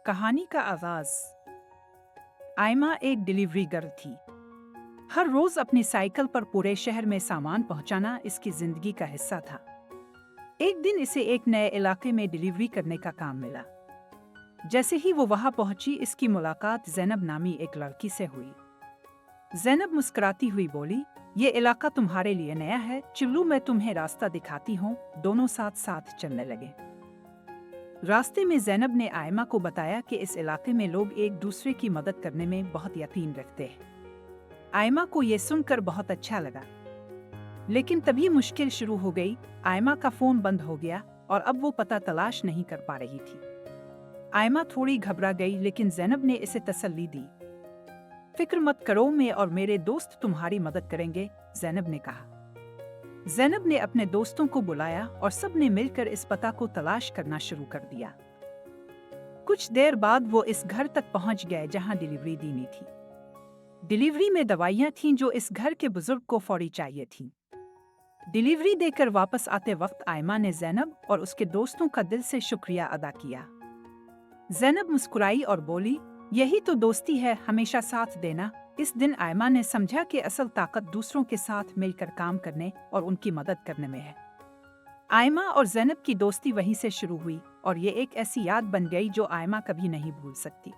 कहानी का आगाज। आयमा एक डिलीवरी गर्ल थी। हर रोज अपनी साइकिल पर पूरे शहर में सामान पहुंचाना इसकी जिंदगी का हिस्सा था। एक दिन इसे एक नए इलाके में डिलीवरी करने का काम मिला। जैसे ही वो वहां पहुंची, इसकी मुलाकात ज़ैनब नामी एक लड़की से हुई। ज़ैनब मुस्कुराती हुई बोली, ये इलाका तुम्हारे लिए नया है, चलो मैं तुम्हें रास्ता दिखाती हूँ। दोनों साथ साथ चलने लगे। रास्ते में ज़ैनब ने आयमा को बताया कि इस इलाके में लोग एक दूसरे की मदद करने में बहुत यकीन रखते हैं। आयमा को ये सुनकर बहुत अच्छा लगा, लेकिन तभी मुश्किल शुरू हो गई। आयमा का फोन बंद हो गया और अब वो पता तलाश नहीं कर पा रही थी। आयमा थोड़ी घबरा गई, लेकिन ज़ैनब ने इसे तसल्ली दी। फिक्र मत करो, मैं और मेरे दोस्त तुम्हारी मदद करेंगे, ज़ैनब ने कहा। ज़ैनब ने अपने दोस्तों को बुलाया और सब ने मिलकर इस पता को तलाश करना शुरू कर दिया। कुछ देर बाद वो इस घर तक पहुंच गए जहां डिलीवरी देनी थी। डिलीवरी में दवाइयां थीं जो इस घर के बुजुर्ग को फौरी चाहिए थीं। डिलीवरी देकर वापस आते वक्त आयमा ने ज़ैनब और उसके दोस्तों का दिल से शुक्रिया अदा किया। ज़ैनब मुस्कुराई और बोली, यही तो दोस्ती है, हमेशा साथ देना। इस दिन आयमा ने समझा कि असल ताकत दूसरों के साथ मिलकर काम करने और उनकी मदद करने में है। आयमा और ज़ैनब की दोस्ती वहीं से शुरू हुई और ये एक ऐसी याद बन गई जो आयमा कभी नहीं भूल सकती।